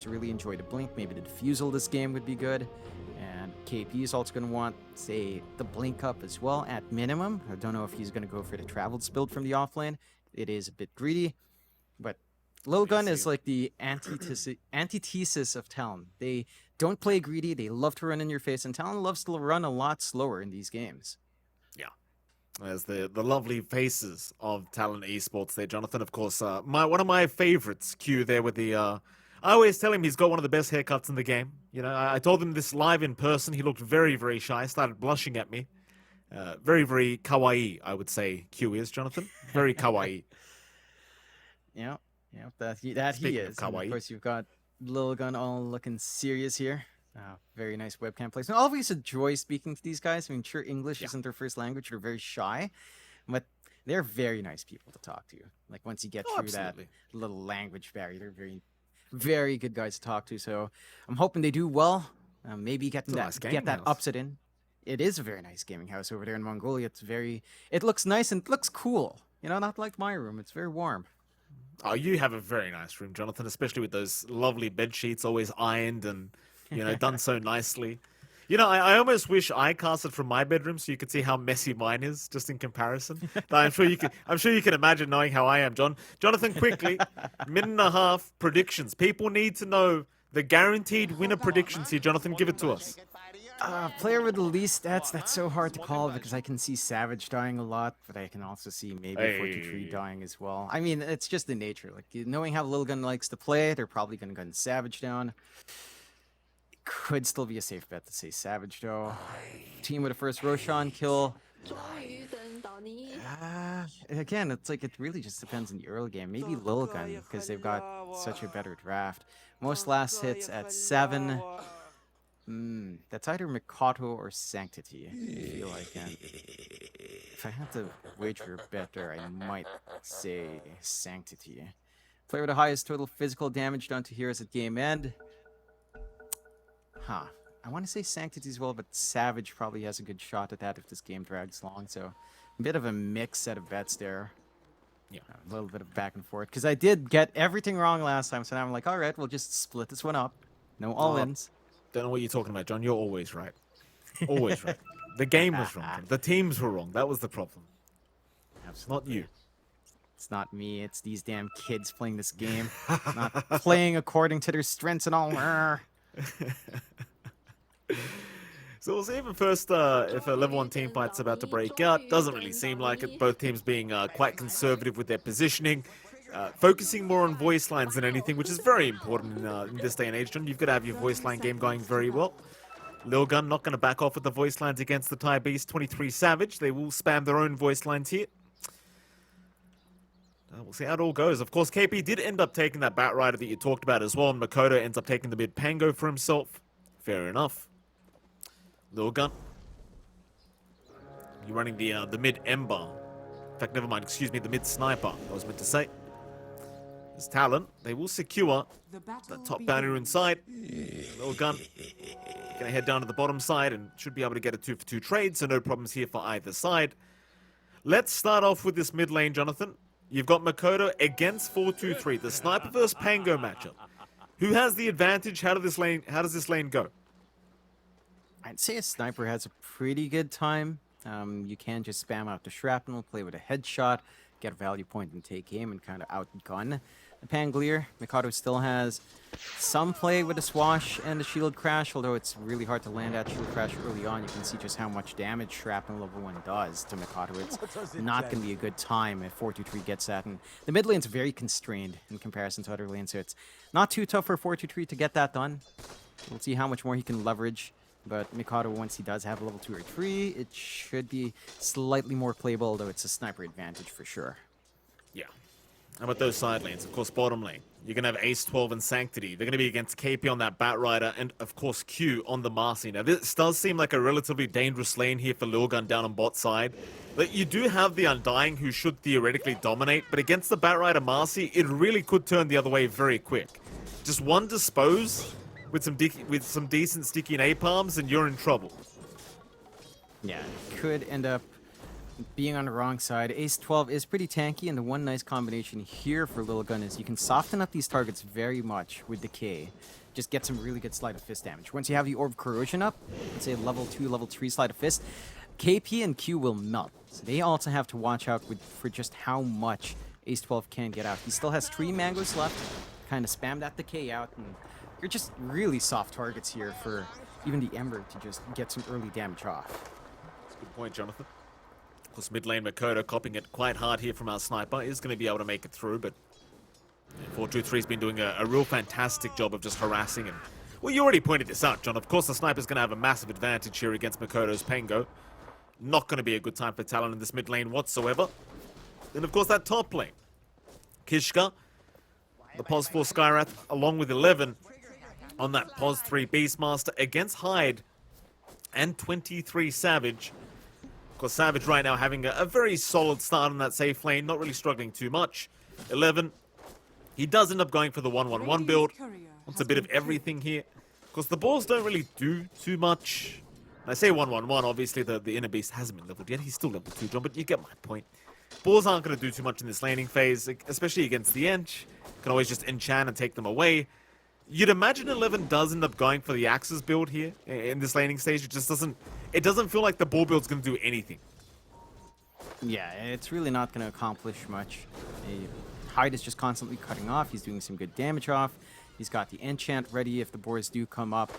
really enjoy the blink. Maybe the defusal this game would be good. And KP is also going to want, say, the blink up as well at minimum. I don't know if he's going to go for the traveled build from the offlane. It is a bit greedy, but Lilgun is like the antithesis of Talon. They don't play greedy. They love to run in your face, and Talon loves to run a lot slower in these games. Yeah. There's the lovely faces of Talon Esports there, Jonathan. Of course, one of my favorites, Q there with the... I always tell him he's got one of the best haircuts in the game. You know, I told him this live in person. He looked very, very shy. Started blushing at me. Very, very kawaii, I would say Q is, Jonathan. Very kawaii. Yeah, that he is. Of course, you've got Lilgun all looking serious here. Very nice webcam placement. Always a joy speaking to these guys. I mean, sure, English isn't their first language. They're very shy, but they're very nice people to talk to. Like, once you get through that little language barrier, they're very, very good guys to talk to. So I'm hoping they do well. Maybe get that upset in. It is a very nice gaming house over there in Mongolia. It looks nice and it looks cool. You know, not like my room. It's very warm. Oh, you have a very nice room, Jonathan, especially with those lovely bed sheets, always ironed and, you know, done so nicely. You know, I almost wish I casted from my bedroom so you could see how messy mine is, just in comparison. But I'm sure you can imagine knowing how I am, John. Jonathan, quickly, minute and a half predictions. People need to know the guaranteed winner predictions here. Jonathan, give it to us. Player with the least stats, that's so hard to call because I can see Savage dying a lot, but I can also see maybe 43 dying as well. I mean, it's just the nature. Like, knowing how Lilgun likes to play, they're probably going to gun Savage down. It could still be a safe bet to say Savage, though. Team with a first Roshan kill. Again, it's like it really just depends on the early game. Maybe Lilgun, because they've got such a better draft. Most last hits at 7. That's either Mikoto or Sanctity, I feel like. And if I had to wager a bet there, I might say Sanctity. Player with the highest total physical damage done to heroes at game end. I want to say Sanctity as well, but Savage probably has a good shot at that if this game drags long. So a bit of a mixed set of bets there. Yeah, a little bit of back and forth. Because I did get everything wrong last time, so now I'm like, all right, we'll just split this one up. No all-ins. Don't know what you're talking about, John. You're always right. Always right. The game was wrong, John. The teams were wrong. That was the problem. Absolutely. Not you. It's not me. It's these damn kids playing this game. Not playing according to their strengths and all. So we'll see if first if a level 1 team fight's about to break out. Doesn't really seem like it. Both teams being quite conservative with their positioning. Focusing more on voice lines than anything, which is very important in this day and age, John. You've got to have your voice line game going very well. Lilgun not going to back off with the voice lines against the Thai Beast 23 Savage. They will spam their own voice lines here. We'll see how it all goes. Of course, KP did end up taking that Batrider that you talked about as well, and Makoto ends up taking the mid Pango for himself. Fair enough. Lilgun. You're running the mid Ember. In fact, never mind. Excuse me, the mid Sniper, I was meant to say. There's Talon. They will secure that top bounty inside. Lilgun gonna head down to the bottom side and should be able to get a 2-for-2 trade, so no problems here for either side. Let's start off with this mid lane, Jonathan. You've got Makoto against 4-2-3, the Sniper versus Pango matchup. Who has the advantage? How does this lane go? I'd say a Sniper has a pretty good time. You can just spam out the shrapnel, play with a headshot, get a value point and take aim and kind of outgun the Pangolier. Mikado still has some play with the swash and the shield crash, although it's really hard to land that shield crash early on. You can see just how much damage shrapnel level 1 does to Mikado. It's not going to be a good time if 4-2-3 gets that. And the mid lane's very constrained in comparison to other lanes, so it's not too tough for 4-2-3 to get that done. We'll see how much more he can leverage. But Mikado, once he does have a level 2 or 3, it should be slightly more playable, although it's a Sniper advantage for sure. Yeah. How about those side lanes? Of course, bottom lane. You're going to have Ace 12 and Sanctity. They're going to be against KP on that Batrider and, of course, Q on the Marcy. Now, this does seem like a relatively dangerous lane here for Lilgun down on bot side. But you do have the Undying who should theoretically dominate, but against the Batrider Marcy, it really could turn the other way very quick. Just one dispose with some decent sticky napalms and you're in trouble. Yeah, could end up being on the wrong side, Ace 12 is pretty tanky, and the one nice combination here for Lilgun is you can soften up these targets very much with Decay. Just get some really good Sleight of Fist damage. Once you have the Orb Corrosion up, let's say level 2, level 3 Sleight of Fist, KP and Q will melt. So they also have to watch out for just how much Ace 12 can get out. He still has 3 mangoes left. Kind of spam that Decay out, and you're just really soft targets here for even the Ember to just get some early damage off. That's a good point, Jonathan. Of course, mid lane Makoto copying it quite hard here from our sniper. Is going to be able to make it through, but 423's been doing a real fantastic job of just harassing him. Well, you already pointed this out, John. Of course, the sniper's going to have a massive advantage here against Makoto's Pango. Not going to be a good time for Talon in this mid lane whatsoever. Then, of course, that top lane. Kishka, the Pos 4 Skyrath, along with 11 on that Pos 3 Beastmaster against Hyde and 23 Savage. Of course, Savage right now having a very solid start on that safe lane, not really struggling too much. 11, he does end up going for the 1-1-1 build. Wants a bit of everything here. Of course, the balls don't really do too much. And I say 1-1-1, obviously the inner beast hasn't been leveled yet. He's still level 2, John, but you get my point. Balls aren't going to do too much in this laning phase, especially against the Ench. Can always just enchant and take them away. You'd imagine 11 does end up going for the Axis build here in this laning stage. It just doesn't feel like the ball build's going to do anything. Yeah, it's really not going to accomplish much. Hyde is just constantly cutting off. He's doing some good damage off. He's got the enchant ready if the boars do come up.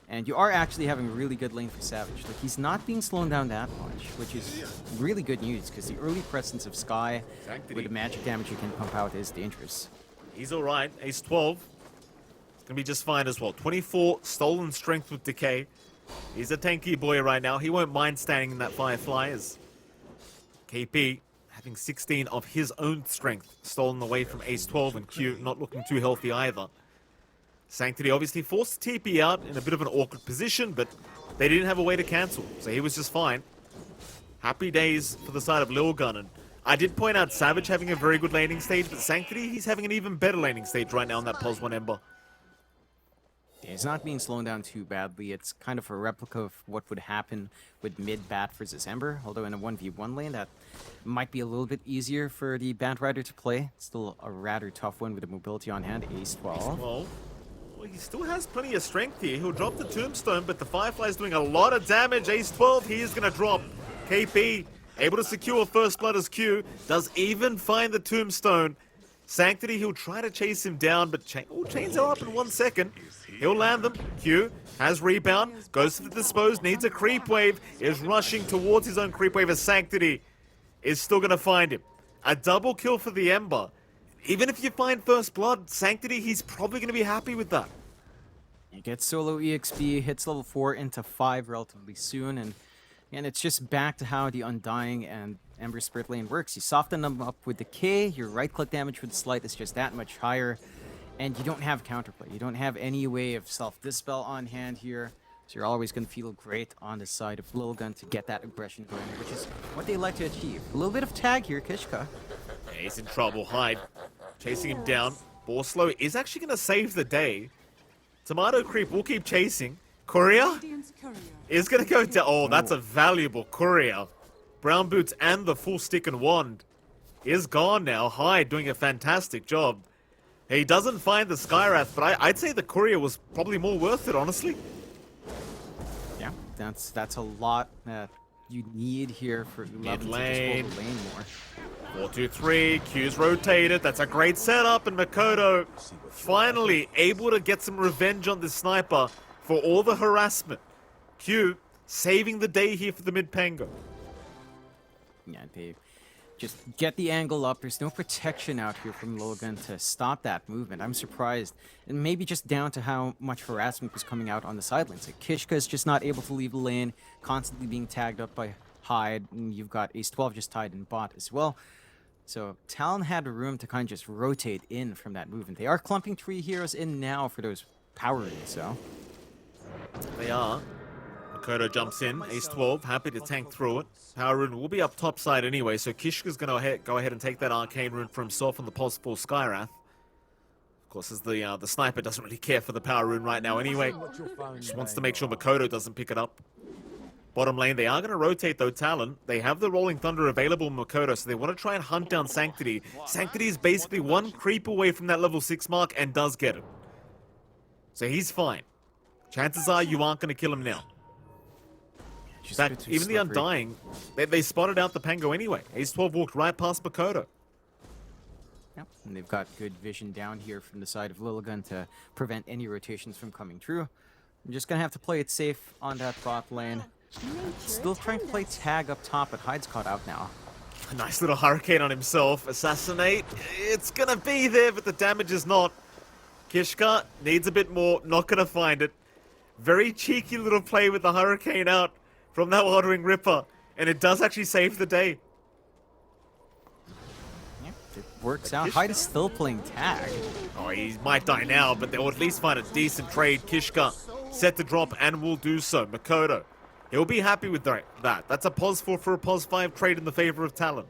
And you are actually having a really good lane for Savage. Like, he's not being slowed down that much, which is really good news, because the early presence of Sky with the magic damage you can pump out is dangerous. He's alright. Ace 12. It's going to be just fine as well. 24 stolen strength with Decay. He's a tanky boy right now. He won't mind standing in that Firefly as KP having 16 of his own strength stolen away from Ace 12, and Q not looking too healthy either. Sanctity obviously forced TP out in a bit of an awkward position, but they didn't have a way to cancel, so he was just fine. Happy days for the side of Lilgun, and I did point out Savage having a very good laning stage, but Sanctity, he's having an even better laning stage right now on that Pos 1 Ember. Yeah, he's not being slowed down too badly. It's kind of a replica of what would happen with mid-Bat versus Ember, although in a 1v1 lane that might be a little bit easier for the Bat Rider to play. Still a rather tough one with the mobility on hand, Ace 12. Well, he still has plenty of strength here. He'll drop the Tombstone, but the Firefly's doing a lot of damage. Ace 12, he is going to drop. KP, able to secure First Blood as Q, does even find the Tombstone. Sanctity, he'll try to chase him down, but chains are up in 1 second. He'll land them. Q has rebound, goes for the dispose, needs a creep wave, is rushing towards his own creep wave as Sanctity is still going to find him. A double kill for the Ember. Even if you find First Blood, Sanctity, he's probably going to be happy with that. You get solo EXP, hits level 4 into 5 relatively soon, and it's just back to how the Undying and Ember Spirit lane works. You soften them up with Decay, your right-click damage with Slight is just that much higher, and you don't have counterplay. You don't have any way of self-dispel on hand here, so you're always going to feel great on the side of Lilgun to get that aggression going, which is what they like to achieve. A little bit of tag here, Kishka. Yeah, he's in trouble. Hyde chasing him down. Ball slow is actually going to save the day. Tomato Creep will keep chasing. Courier is going to go down. Oh, that's a valuable Courier. Brown Boots and the full stick and wand is gone now. Hyde doing a fantastic job. He doesn't find the Skyrath, but I'd say the Courier was probably more worth it, honestly. Yeah, that's a lot that you need here for 11 to just hold the lane more. 4-2-3, Q's rotated. That's a great setup, and Makoto finally able to get some revenge on this sniper for all the harassment. Q saving the day here for the mid-Pango. Yeah, they just get the angle up. There's no protection out here from Lilgun to stop that movement. I'm surprised. And maybe just down to how much harassment was coming out on the sidelines. Like, Kishka is just not able to leave the lane, constantly being tagged up by Hyde, and you've got Ace 12 just tied in bot as well. So Talon had room to kind of just rotate in from that movement. They are clumping 3 heroes in now for those power runes, so. They are. Makoto jumps in. Ace 12, happy to tank through it. Power rune will be up top side anyway, so Kishka's going to go ahead and take that arcane rune for himself on the Pulse 4 Skyrath. Of course, as the sniper doesn't really care for the power rune right now anyway. Just wants to make sure Makoto doesn't pick it up. bottom lane. They are going to rotate, though, Talon. They have the Rolling Thunder available in Makoto, so they want to try and hunt down Sanctity. Sanctity is basically one creep away from that level 6 mark and does get it. So he's fine. Chances are you aren't going to kill him now. In fact, even the Undying, they spotted out the Pango anyway. Ace 12 walked right past Makoto. Yep, and they've got good vision down here from the side of Lilgun to prevent any rotations from coming through. I'm just gonna have to play it safe on that bot lane. Still trying to play tag up top, but Hyde's caught out now. A nice little hurricane on himself. Assassinate. It's gonna be there, but the damage is not. Kishka needs a bit more. Not gonna find it. Very cheeky little play with the hurricane out from that Watering Ripper, and it does actually save the day. Yep, it works out. Hyde is still playing tag. Oh, he might die now, but they'll at least find a decent trade. Kishka set to drop and will do so. Makoto, he'll be happy with that. That's a pos 4 for a pos 5 trade in the favor of Talon.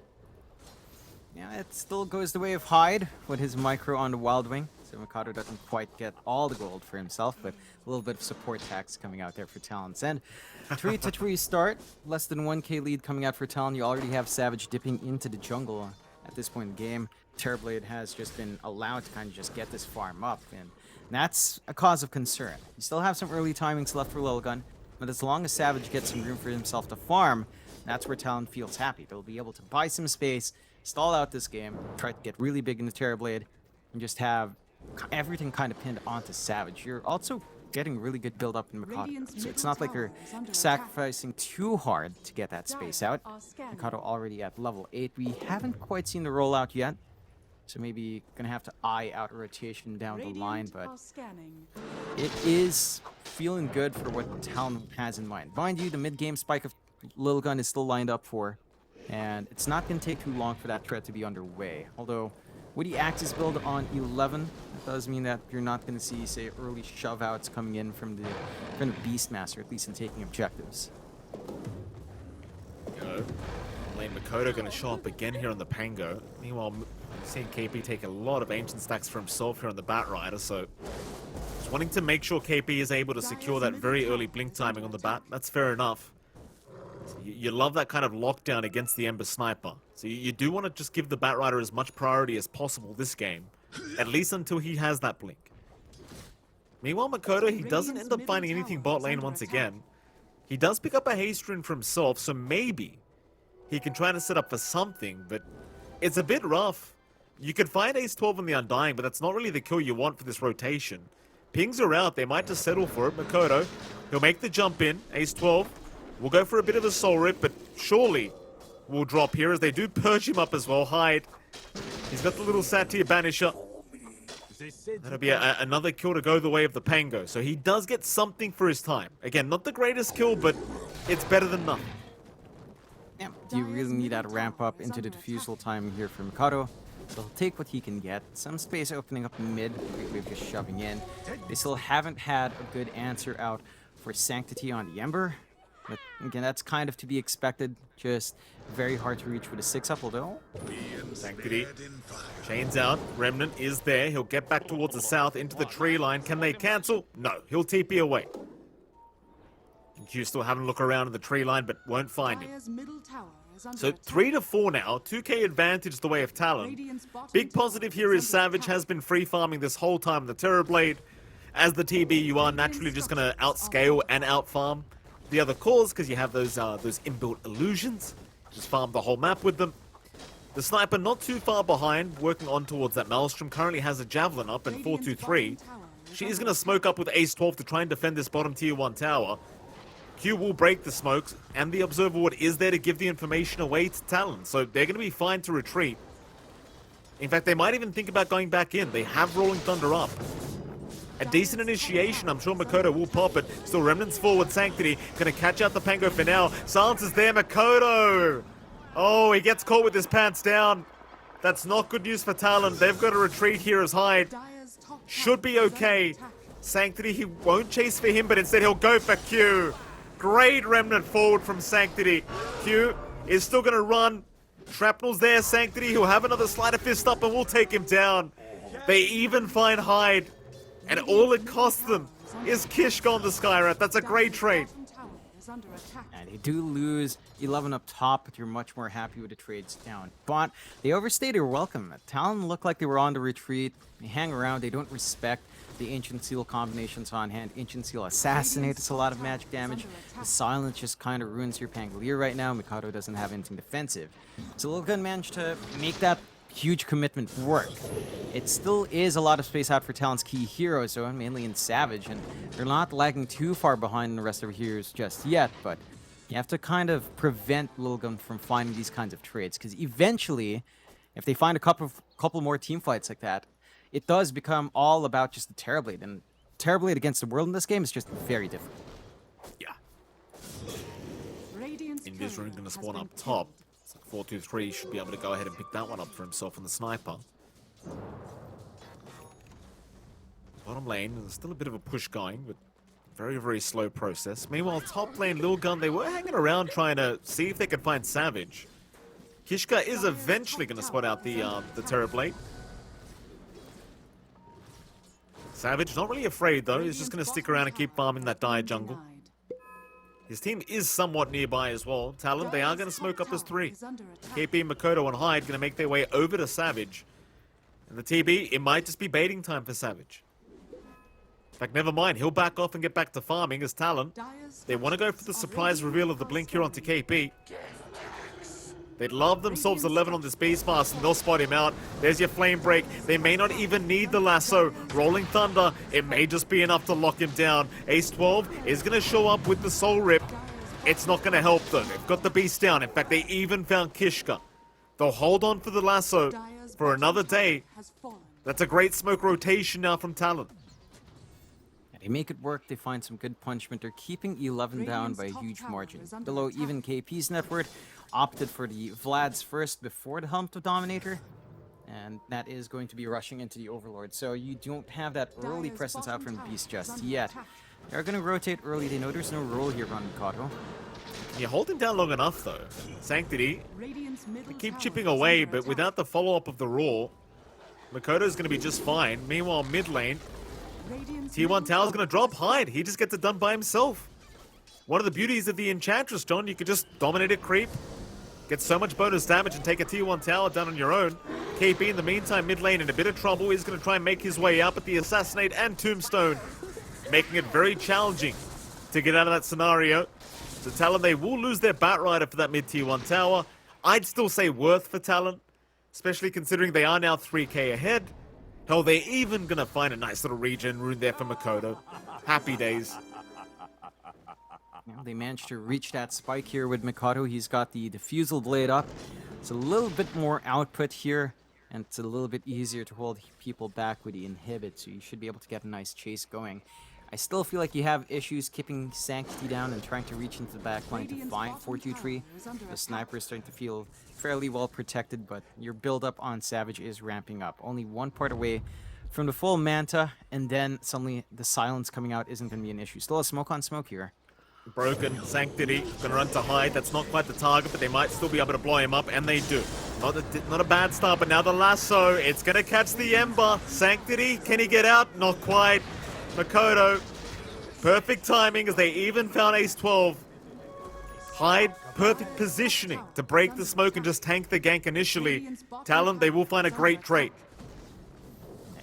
Yeah, it still goes the way of Hyde with his micro on the Wild Wing. So Makoto doesn't quite get all the gold for himself, but a little bit of support tax coming out there for Talon's end. 3-3 start, less than 1k lead coming out for Talon. You already have Savage dipping into the jungle at this point in the game. Terrorblade has just been allowed to kind of just get this farm up, and that's a cause of concern. You still have some early timings left for Lilgun, but as long as Savage gets some room for himself to farm, that's where Talon feels happy. They'll be able to buy some space, stall out this game, try to get really big in the Terrorblade, and just have everything kind of pinned onto Savage. You're also getting really good build up in Makoto, so it's not like you're sacrificing too hard to get that space out. Makoto already at level 8. We haven't quite seen the rollout yet, so maybe gonna have to eye out a rotation down the line, but it is feeling good for what Talon has in mind. Mind you, the mid-game spike of Lilgun is still lined up for, and it's not gonna take too long for that threat to be underway. Although, with the Axis build on 11, that does mean that you're not going to see, say, early shove-outs coming in from the Beastmaster, at least in taking objectives. Lane Makoto going to show up again here on the Pango. Meanwhile, seeing KP take a lot of ancient stacks for himself here on the Bat Rider, so just wanting to make sure KP is able to secure that very early blink timing on the Bat. That's fair enough. So you love that kind of lockdown against the Ember Sniper. So you do want to just give the Bat Rider as much priority as possible this game, at least until he has that blink. Meanwhile, Makoto, he doesn't end up finding anything bot lane once again. He does pick up a haste rune for himself, so maybe he can try to set up for something, but it's a bit rough. You could find Ace 12 on the Undying, but that's not really the kill you want for this rotation. Pings are out, they might just settle for it. Makoto, he'll make the jump in. Ace 12 will go for a bit of a soul rip, but surely will drop here as they do purge him up as well. Hyde, he's got the little Satyr Banisher. That'll be another kill to go the way of the Pango. So he does get something for his time. Again, not the greatest kill, but it's better than nothing. Yeah, you really need that ramp up into the defusal time here for Makoto. So he'll take what he can get. Some space opening up mid, Wave just shoving in. They still haven't had a good answer out for Sanctity on the Ember. But again, that's kind of to be expected. Just very hard to reach with a 6-up, although. Sanctity chains out. Remnant is there. He'll get back towards the south into the tree line. Can they cancel? No. He'll TP away. And Q still having a look around in the tree line, but won't find him. So 3-4 now. 2k advantage the way of Talon. Big positive here is Savage has been free farming this whole time the Terrorblade. As the TB, you are naturally just going to outscale and outfarm the other cores because you have those inbuilt illusions. Just farm the whole map with them. The Sniper not too far behind, working on towards that Maelstrom. Currently has a Javelin up in 4-2-3. She is going to smoke up with Ace 12 to try and defend this bottom tier 1 tower. Q will break the smokes, and the Observer Ward is there to give the information away to Talon. So they're going to be fine to retreat. In fact, they might even think about going back in. They have Rolling Thunder up. A decent initiation, I'm sure Makoto will pop it. Still Remnants forward, Sanctity. Gonna catch out the Pango for now. Silence is there, Makoto! Oh, he gets caught with his pants down. That's not good news for Talon. They've got to retreat here as Hyde. Should be okay. Sanctity, he won't chase for him, but instead he'll go for Q. Great Remnant forward from Sanctity. Q is still gonna run. Shrapnel's there, Sanctity. He'll have another Sleight of Fist up and we'll take him down. They even find Hyde. And all it costs them is Kishka on the Skyrat. That's a great trade. And they do lose 11 up top, but you're much more happy with the trades down. But they overstayed their welcome. Talon looked like they were on the retreat. They hang around. They don't respect the Ancient Seal combinations on hand. Ancient Seal assassinates a lot of magic damage. The silence just kind of ruins your Pangolier right now. Mikado doesn't have anything defensive. So Lilgun managed to make that huge commitment work. It still is a lot of space out for Talon's key heroes, so mainly in Savage, and they're not lagging too far behind the rest of the heroes just yet, but you have to kind of prevent Lilgun from finding these kinds of trades, because eventually, if they find a couple more team fights like that, it does become all about just the Terrorblade, and Terrorblade against the world in this game is just very difficult. Yeah. Invis Rune going to spawn up top. It's like 4-2-3 should be able to go ahead and pick that one up for himself and the sniper. Bottom lane, there's still a bit of a push going, but very, very slow process. Meanwhile, top lane, Lilgun, they were hanging around trying to see if they could find Savage. Kishka is eventually going to spot out the Terrorblade. Savage, not really afraid though, he's just going to stick around and keep farming that dire jungle. His team is somewhat nearby as well. Talon, they are going to smoke up as 3. KP, Makoto, and Hyde going to make their way over to Savage. And the TB, it might just be baiting time for Savage. In fact, never mind, he'll back off and get back to farming as Talon. They want to go for the surprise reveal of the blink here onto KP. They'd love themselves 11 on this Beast Pass and they'll spot him out. There's your Flame Break. They may not even need the lasso. Rolling Thunder, it may just be enough to lock him down. Ace 12 is going to show up with the Soul Rip. It's not going to help though. They've got the Beast down. In fact, they even found Kishka. They'll hold on for the lasso for another day. That's a great smoke rotation now from Talon. They make it work, they find some good punishment. They're keeping 11 down by a huge margin. Below even KP's net worth, opted for the Vlads first before the Helm to Dominator. And that is going to be rushing into the Overlord. So you don't have that early presence out from the Beast just yet. They're going to rotate early. They know there's no role here on Mikado. You hold him down long enough though. Sanctity, they keep chipping away, but without the follow-up of the Roar, Makoto's going to be just fine. Meanwhile, mid lane, T1 Tower's going to drop Hyde. He just gets it done by himself. One of the beauties of the Enchantress, John, you could just dominate a creep, get so much bonus damage and take a T1 Tower down on your own. KP in the meantime, mid lane in a bit of trouble. He's going to try and make his way out, but the Assassinate and Tombstone making it very challenging to get out of that scenario. So Talon, they will lose their Batrider for that mid T1 Tower. I'd still say worth for Talon, especially considering they are now 3k ahead. Hell, they're even going to find a nice little regen rune there for Makoto. Happy days. They managed to reach that spike here with Mikado. He's got the Diffusal Blade up. It's a little bit more output here, and it's a little bit easier to hold people back with the Inhibit, so you should be able to get a nice chase going. I still feel like you have issues keeping Sanctity down and trying to reach into the backline to find 4-2-3. The sniper is starting to feel fairly well protected, but your build-up on Savage is ramping up. Only one part away from the full Manta, and then suddenly the silence coming out isn't going to be an issue. Still a smoke on smoke here. Broken Sanctity, gonna run to Hyde. That's not quite the target, but they might still be able to blow him up, and they do. Not a bad start, but now the lasso, it's gonna catch the Ember. Sanctity, can he get out? Not quite. Makoto, perfect timing as they even found Ace 12. Hyde, perfect positioning to break the smoke and just tank the gank initially. Talon, they will find a great trade.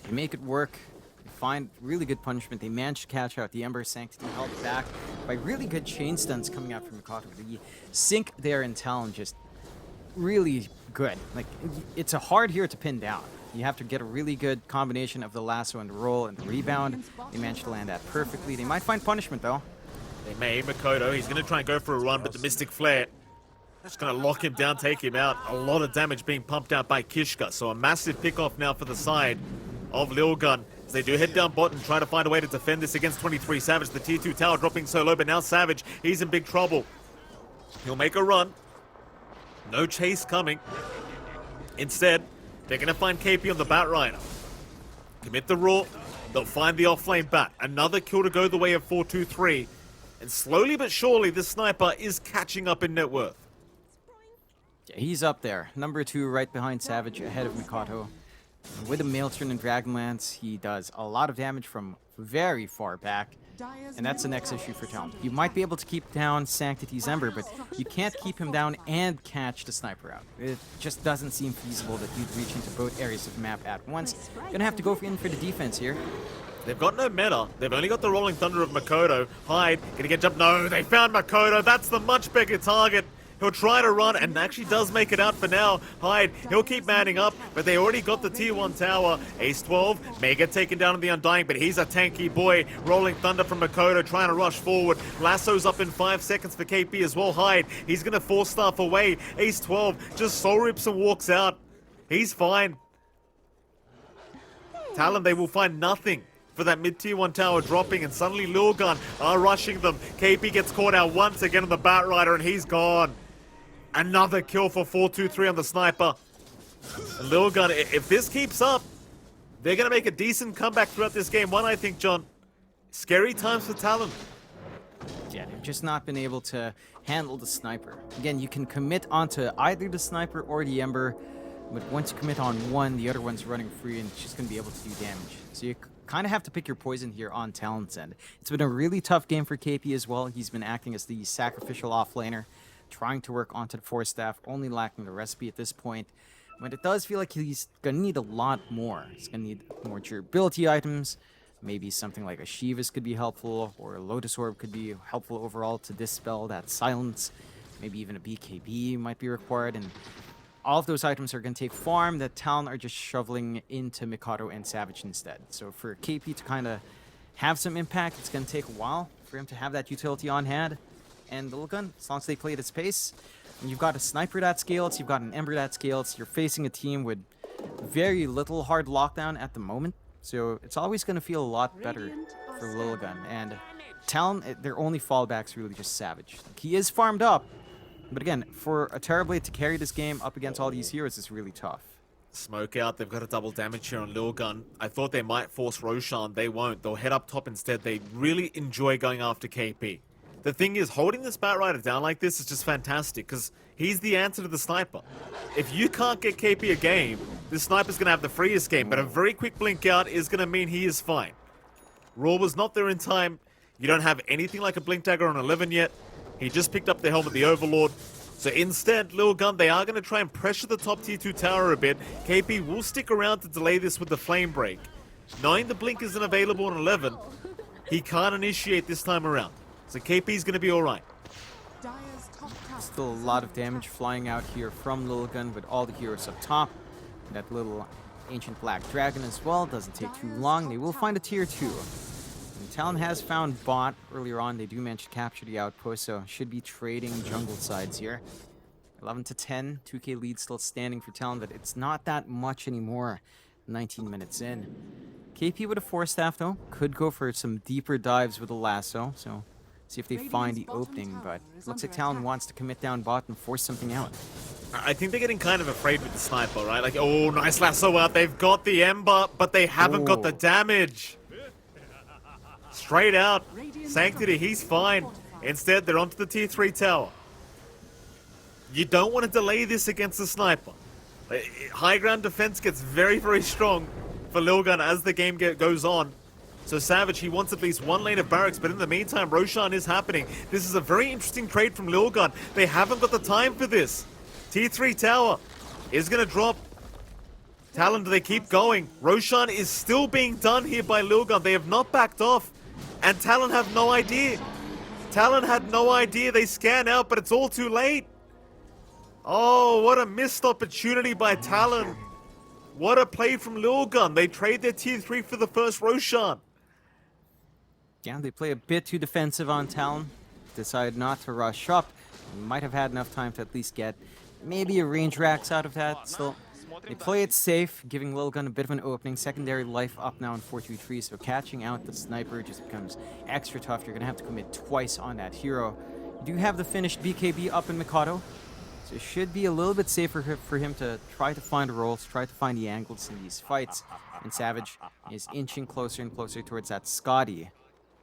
They make it work. They find really good punishment. They manage to catch out the Ember. Sanctity held back by really good chain stuns coming out from Mikado. The sync there in Talon just really good. Like, it's a hard hero to pin down. You have to get a really good combination of the lasso and the roll and the rebound. They managed to land that perfectly. They might find punishment though. They may. Makoto, he's going to try and go for a run, but the Mystic Flare just going to lock him down, take him out. A lot of damage being pumped out by Kishka, so a massive pick-off now for the side of Lilgun. As they do head down bot and try to find a way to defend this against 23 Savage. The T2 tower dropping so low, but now Savage, he's in big trouble. He'll make a run. No chase coming. Instead, they're going to find KP on the Batrider. Commit the Roar. They'll find the offlane bat. Another kill to go the way of 4-2-3. And slowly but surely, this sniper is catching up in net worth. Yeah, he's up there. Number 2 right behind Savage, ahead of Mikado. With a Maelstrom and Dragonlance, he does a lot of damage from very far back. And that's the next issue for Talon. You might be able to keep down Sanctity's Ember, but you can't keep him down and catch the sniper out. It just doesn't seem feasible that you'd reach into both areas of the map at once. Gonna have to go in for the defense here. They've got no meta. They've only got the Rolling Thunder of Makoto. Hyde, gonna get jumped. No, they found Makoto. That's the much bigger target. He'll try to run and actually does make it out for now. Hyde, he'll keep manning up, but they already got the tier 1 tower. Ace 12 may get taken down in the Undying, but he's a tanky boy. Rolling Thunder from Makoto trying to rush forward. Lasso's up in 5 seconds for KP as well. Hyde, he's going to force staff away. Ace 12 just soul rips and walks out. He's fine. Talon, they will find nothing for that mid-tier 1 tower dropping, and suddenly Lilgun are rushing them. KP gets caught out once again on the Batrider, and he's gone. Another kill for 4-2-3 on the sniper. And Lilgun, if this keeps up, they're going to make a decent comeback throughout this game. One, I think, John, scary times for Talon. Yeah, they've just not been able to handle the sniper. Again, you can commit onto either the sniper or the Ember, but once you commit on one, the other one's running free and it's just going to be able to do damage. So you kind of have to pick your poison here on Talon's end. It's been a really tough game for KP as well. He's been acting as the sacrificial offlaner, trying to work onto the Force Staff, only lacking the recipe at this point. But it does feel like he's going to need a lot more. He's going to need more durability items. Maybe something like a Shivas could be helpful, or a Lotus Orb could be helpful overall to dispel that silence. Maybe even a BKB might be required, and all of those items are going to take farm that Talon are just shoveling into Mikado and Savage instead. So for KP to kind of have some impact, it's going to take a while for him to have that utility on hand. And the Lilgun, as long as they play at its pace, and you've got a sniper that scales, you've got an Ember that scales, you're facing a team with very little hard lockdown at the moment, so it's always going to feel a lot better for Lilgun. And Talon, their only fallback's really just Savage. He is farmed up, but again, for a Terrorblade to carry this game up against all these heroes is really tough. Smoke out, they've got a double damage here on Lilgun. I thought they might force Roshan, they won't. They'll head up top instead. They really enjoy going after KP. The thing is, holding this Batrider down like this is just fantastic, because he's the answer to the sniper. If you can't get KP a game, this sniper's going to have the freest game, but a very quick blink out is going to mean he is fine. Raw was not there in time. You don't have anything like a blink dagger on 11 yet. He just picked up the helmet, the Overlord. So instead, Lilgun, they are going to try and pressure the top tier 2 tower a bit. KP will stick around to delay this with the flame break. Knowing the blink isn't available on 11, he can't initiate this time around. So KP's going to be alright. Still a lot of damage flying out here from Lilgun with all the heroes up top. That little Ancient Black Dragon as well. Doesn't take too long. They will find a tier 2. And Talon has found bot earlier on. They do manage to capture the outpost, so should be trading jungle sides here. 11-10. 2K lead still standing for Talon, but it's not that much anymore. 19 minutes in. KP with a Force Staff, though. Could go for some deeper dives with a lasso, so see if they find the opening, but looks like Talon wants to commit down bot and force something out. I think they're getting kind of afraid with the sniper, right? Like, oh, nice lasso out. They've got the Ember, but they haven't got the damage. Straight out. Sanctity, he's fine. Instead, they're onto the tier 3 tower. You don't want to delay this against the sniper. High ground defense gets very, very strong for Lilgun as the game goes on. So Savage, he wants at least one lane of barracks, but in the meantime, Roshan is happening. This is a very interesting trade from Lilgun. They haven't got the time for this. Tier 3 tower is going to drop. Talon, do they keep going? Roshan is still being done here by Lilgun. They have not backed off. And Talon have no idea. Talon had no idea. They scan out, but it's all too late. Oh, what a missed opportunity by Talon. What a play from Lilgun. They trade their tier 3 for the first Roshan. Yeah, they play a bit too defensive on Talon. Decide not to rush up. Might have had enough time to at least get maybe a range racks out of that. Still, they play it safe, giving Lilgun a bit of an opening. Secondary life up now in 4-2-3, so catching out the sniper just becomes extra tough. You're going to have to commit twice on that hero. You do have the finished BKB up in Mikado, so it should be a little bit safer for him to try to find rolls, try to find the angles in these fights. And Savage is inching closer and closer towards that Scotty.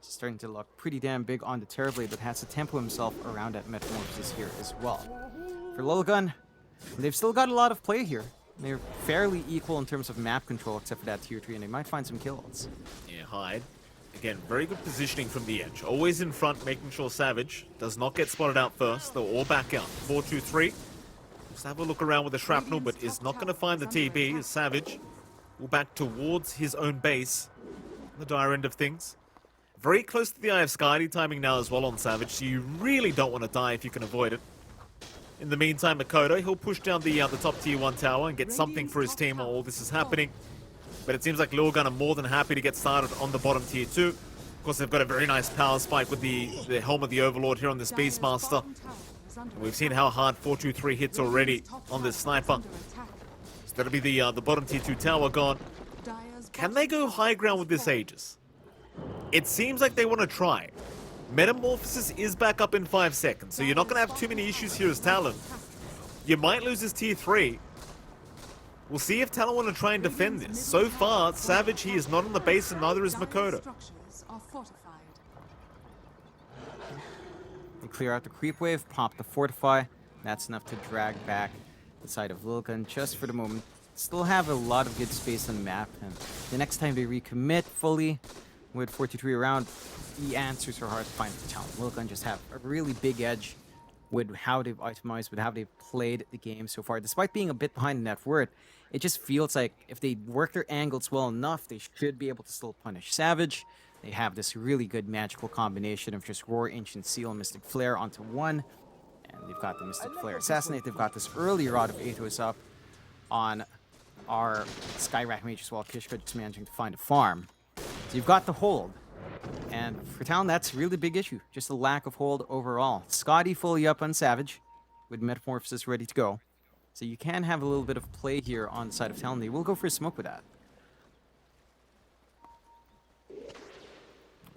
He's starting to look pretty damn big on the Terrorblade, but has to tempo himself around that Metamorphosis here as well. For Lilgun, they've still got a lot of play here. They're fairly equal in terms of map control, except for that tier 3, and they might find some kills. Yeah, Hyde Again, very good positioning from the edge. Always in front, making sure Savage does not get spotted out first. They'll all back out. 4-2-3. Just have a look around with the shrapnel, but is not going to find the TB as Savage will back towards his own base. On the dire end of things. Very close to the Eye of Skydy timing now as well on Savage, so you really don't want to die if you can avoid it. In the meantime, Makoto, he'll push down the top tier 1 tower and get something for his team while all this is happening. But it seems like Lilgun are more than happy to get started on the bottom tier 2. Of course, they've got a very nice power spike with the Helm of the Overlord here on this Beastmaster. And we've seen how hard 4-2-3 hits already on this sniper. So that'll be the bottom tier 2 tower gone. Can they go high ground with this Aegis? It seems like they want to try. Metamorphosis is back up in 5 seconds, so you're not going to have too many issues here as Talon. You might lose his tier 3. We'll see if Talon want to try and defend this. So far, Savage, he is not on the base, and neither is Makoto. They clear out the creep wave, pop the fortify. That's enough to drag back the side of Lilgun just for the moment. Still have a lot of good space on the map, and the next time they recommit fully with 4-2-3 around, the answers are hard to find for Talon. Lilgun just have a really big edge with how they've itemized, with how they've played the game so far. Despite being a bit behind in net worth, it just feels like if they work their angles well enough, they should be able to still punish Savage. They have this really good magical combination of just Roar, Ancient Seal, and Mystic Flare onto one. And they've got the Mystic Flare Assassinate. They've got this early Rod of Aethos up on our Skyrack Mage as well. Kishka just managing to find a farm. So you've got the hold. And for Talon, that's a really big issue. Just a lack of hold overall. Scotty fully up on Savage with Metamorphosis ready to go. So you can have a little bit of play here on the side of Talon. They will go for a smoke with that.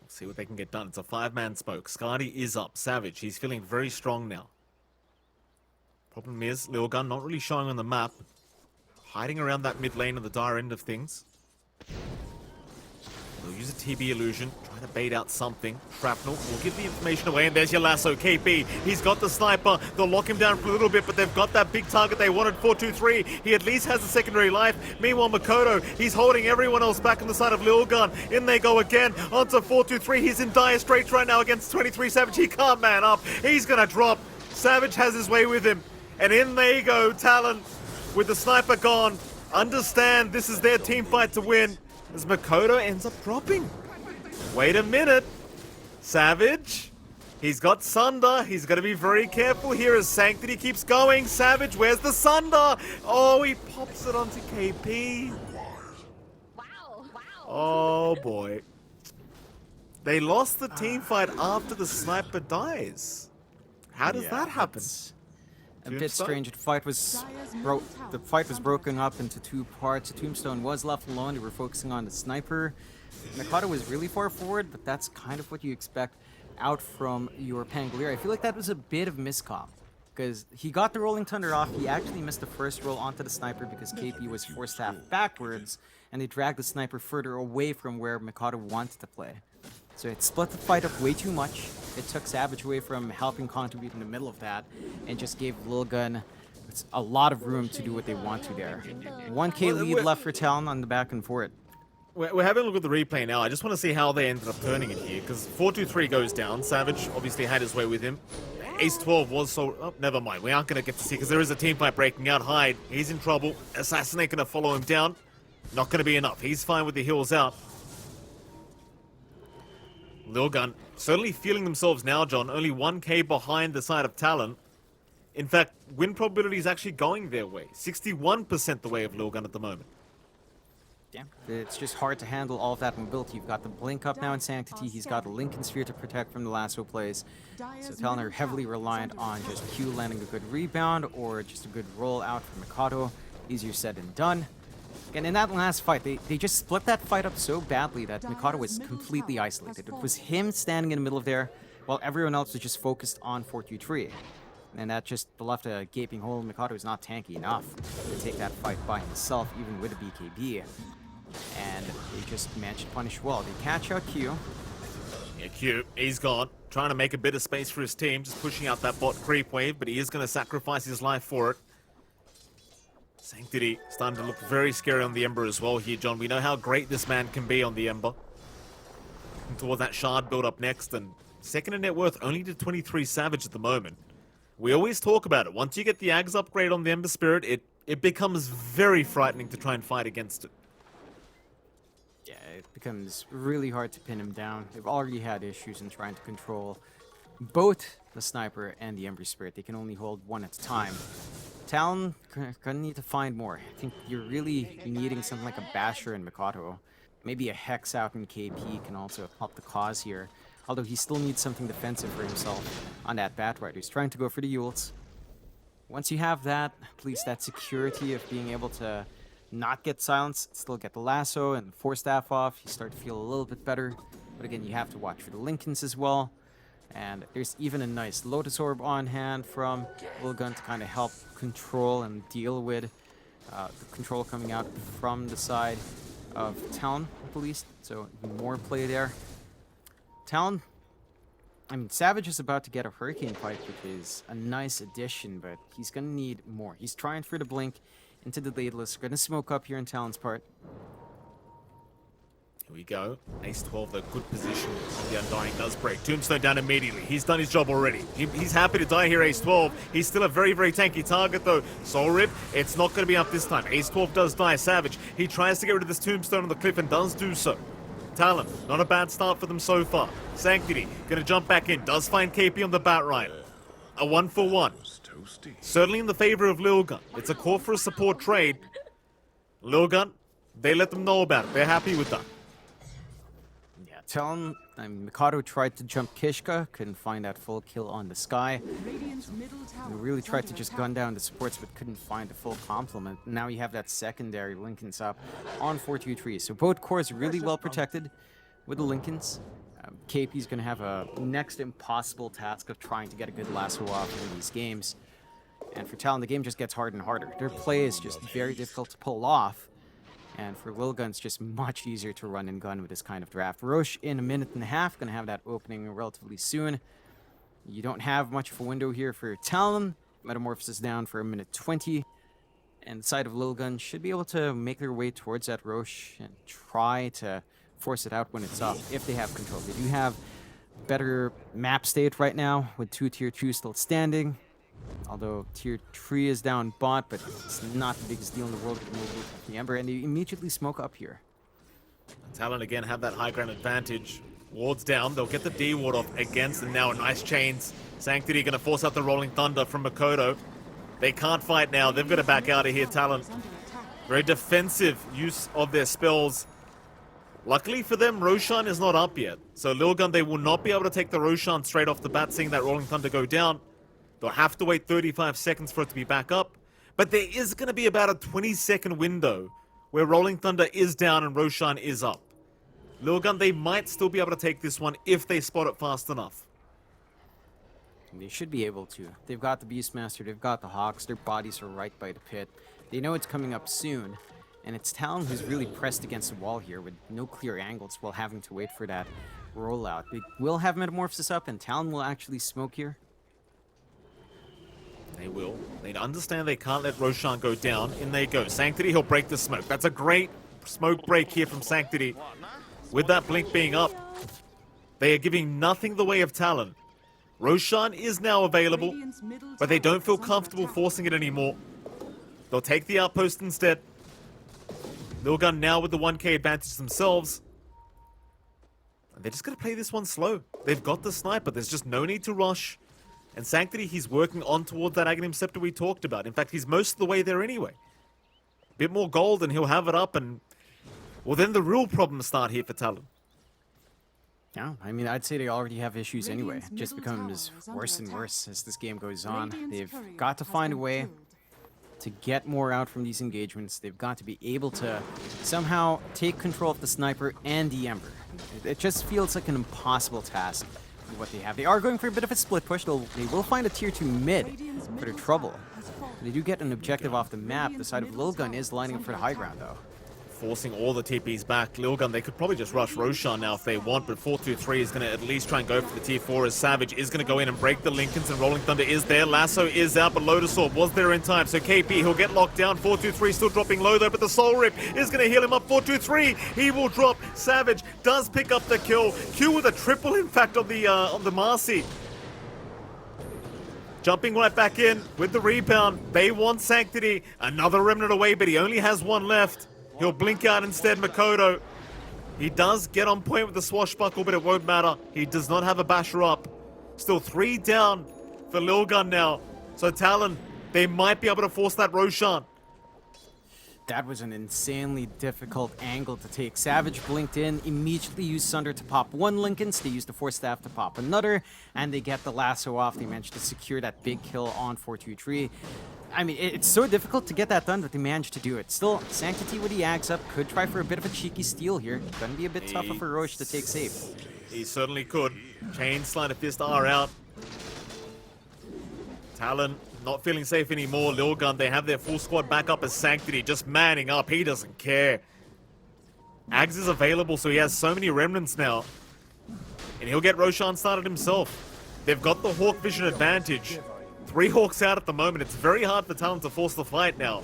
See what they can get done. It's a 5-man smoke. Scotty is up. Savage, he's feeling very strong now. Problem is, Lilgun not really showing on the map. Hiding around that mid lane on the dire end of things. They'll use a TB illusion, trying to bait out something. Shrapnel will give the information away, and there's your lasso, KP. He's got the sniper. They'll lock him down for a little bit, but they've got that big target they wanted, 4-2-3. He at least has a secondary life. Meanwhile, Makoto, he's holding everyone else back on the side of Lilgun. In they go again, onto 4-2-3. He's in dire straits right now against 23 Savage. He can't man up. He's gonna drop. Savage has his way with him. And in they go, Talon, with the sniper gone. Understand, this is their team fight to win. As Makoto ends up dropping. Wait a minute. Savage. He's got Sunder. He's got to be very careful here as Sanctity keeps going. Savage, where's the Sunder? Oh, he pops it onto KP. Wow. Oh, boy. They lost the team fight after the sniper dies. How does that happen? A bit strange. The fight was broken up into 2 parts. The Tombstone was left alone. They were focusing on the sniper. Makoto was really far forward, but that's kind of what you expect out from your Pangolier. I feel like that was a bit of miscom, because he got the Rolling Thunder off. He actually missed the first roll onto the sniper because KP was forced half backwards, and they dragged the sniper further away from where Makoto wanted to play. So it split the fight up way too much. It took Savage away from helping contribute in the middle of that, and just gave Lilgun a lot of room to do what they want to there. 1k lead left for Talon on the back and forth. We're having a look at the replay now. I just want to see how they ended up turning it here, because 4-2-3 goes down. Savage obviously had his way with him. Ace 12 was so... Oh, never mind. We aren't going to get to see, because there is a team fight breaking out. Hyde, he's in trouble. Assassinate going to follow him down. Not going to be enough. He's fine with the heals out. Lilgun certainly feeling themselves now, John. Only 1k behind the side of Talon. In fact, win probability is actually going their way. 61% the way of Lilgun at the moment. Yeah, it's just hard to handle all of that mobility. You've got the blink up now in Sanctity. He's got a Lincoln Sphere to protect from the lasso plays. So Talon are heavily reliant on just Q landing a good rebound or just a good roll out from Makoto. Easier said than done. And in that last fight, they just split that fight up so badly that Makoto was completely isolated. It was him standing in the middle of there, while everyone else was just focused on 4-2-3. And that just left a gaping hole. Makoto is not tanky enough to take that fight by himself, even with a BKB. And they just managed to punish well. They catch out Q. Yeah, Q, he's gone. Trying to make a bit of space for his team, just pushing out that bot creep wave, but he is going to sacrifice his life for it. Sanctity starting to look very scary on the Ember as well here, John. We know how great this man can be on the Ember. towards that shard build up next, and second in net worth only to 23 Savage at the moment. We always talk about it. Once you get the Ags upgrade on the Ember Spirit, it becomes very frightening to try and fight against it. Yeah, it becomes really hard to pin him down. They've already had issues in trying to control both the Sniper and the Ember Spirit. They can only hold one at a time. Talon, gonna need to find more. I think you're really needing something like a Basher and Mikado. Maybe a Hex out in KP can also help the cause here. Although he still needs something defensive for himself on that Batrider. He's trying to go for the Yules. Once you have that, at least that security of being able to not get silenced, still get the lasso and force staff off, you start to feel a little bit better. But again, you have to watch for the Linkens as well. And there's even a nice Lotus Orb on hand from Lilgun to kind of help control and deal with the control coming out from the side of Talon, at least. So more play there. Talon, I mean, Savage is about to get a Hurricane Pike, which is a nice addition, but he's going to need more. He's trying for the Blink into the Daedalus. Going to smoke up here in Talon's part. Here we go. Ace 12, the good position. The Undying does break. Tombstone down immediately. He's done his job already. He's happy to die here, Ace 12. He's still a very, very tanky target, though. Soul Rip, it's not going to be up this time. Ace 12 does die. Savage, he tries to get rid of this Tombstone on the cliff and does do so. Talon, not a bad start for them so far. Sanctity, going to jump back in. Does find KP on the Batrider. A 1-for-1. Certainly in the favor of Lilgun. It's a call for a support trade. Lilgun, they let them know about it. They're happy with that. Yeah, Talon, Mikado tried to jump Kishka, couldn't find that full kill on the Sky. We really tried to just gun down the supports, but couldn't find the full complement. Now you have that secondary Linkens up on 4-2-3. So both cores really well protected with the Linkens. KP's going to have a next impossible task of trying to get a good lasso off in these games. And for Talon, the game just gets harder and harder. Their play is just very difficult to pull off. And for Lilgun, it's just much easier to run and gun with this kind of draft. Roche in a minute and a half, going to have that opening relatively soon. You don't have much of a window here for Talon. Metamorphosis down for a minute 20. And the side of Lilgun should be able to make their way towards that Roche and try to force it out when it's up, if they have control. They do have better map state right now, with 2 tier 2 still standing. Although tier 3 is down bot, but it's not the biggest deal in the world to move the Ember, and they immediately smoke up here. Talon again have that high ground advantage. Wards down, they'll get the D ward off against, and now a nice chains. Sanctity gonna force out the Rolling Thunder from Makoto. They can't fight now, they've got to back out of here, Talon. Very defensive use of their spells. Luckily for them, Roshan is not up yet. So Lilgun, they will not be able to take the Roshan straight off the bat, seeing that Rolling Thunder go down. They'll have to wait 35 seconds for it to be back up. But there is going to be about a 20-second window where Rolling Thunder is down and Roshan is up. Lilgun, they might still be able to take this one if they spot it fast enough. They should be able to. They've got the Beastmaster, they've got the Hawks, their bodies are right by the pit. They know it's coming up soon. And it's Talon who's really pressed against the wall here with no clear angles while having to wait for that rollout. They will have Metamorphosis up, and Talon will actually smoke here. They will. They understand they can't let Roshan go down. In they go. Sanctity, he'll break the smoke. That's a great smoke break here from Sanctity. With that blink being up, they are giving nothing the way of Talon. Roshan is now available, but they don't feel comfortable forcing it anymore. They'll take the outpost instead. Lilgun now with the 1k advantage themselves. And they're just going to play this one slow. They've got the sniper. There's just no need to rush. And Sanctity, he's working on towards that Aghanim Scepter we talked about. In fact, he's most of the way there anyway. A bit more gold and he'll have it up, and well, then the real problems start here for Talon. Yeah, I mean, I'd say they already have issues anyway. It just becomes worse and worse as this game goes on. They've got to find a way to get more out from these engagements. They've got to be able to somehow take control of the Sniper and the Ember. It just feels like an impossible task with what they have. They are going for a bit of a split push. They will find a tier 2 mid for their trouble. They do get an objective off the map. The side of Lilgun is lining up for the high ground, though. forcing all the TPs back. Lilgun, they could probably just rush Roshan now if they want, but 4-2-3 is going to at least try and go for the tier 4 as Savage is going to go in and break the Lincolns, and Rolling Thunder is there. Lasso is out, but Lotus Orb was there in time, so KP, he'll get locked down. 4-2-3 still dropping low though, but the Soul Rip is going to heal him up. 4-2-3, he will drop. Savage does pick up the kill. Q with a triple impact on the Marcy. Jumping right back in with the rebound. They want Sanctity. Another Remnant away, but he only has one left. He'll blink out instead, Makoto. He does get on point with the swashbuckle, but it won't matter. He does not have a basher up. Still 3 down for Lilgun now. So Talon, they might be able to force that Roshan. That was an insanely difficult angle to take. Savage blinked in, immediately used Sunder to pop one Lincolns, they used the Force Staff to pop another, and they get the lasso off. They managed to secure that big kill on 4-2-3. I mean, it's so difficult to get that done, but they managed to do it. Still, Sanctity with the Axe up could try for a bit of a cheeky steal here. Gonna be a bit tougher for Roche to take safe. He certainly could. Chain, Sleight of Fist are out. Talon not feeling safe anymore. Lilgun, they have their full squad back up as Sanctity, just manning up. He doesn't care. Ags is available, so he has so many remnants now. And he'll get Roshan started himself. They've got the Hawk Vision advantage. 3 Hawks out at the moment. It's very hard for Talon to force the fight now.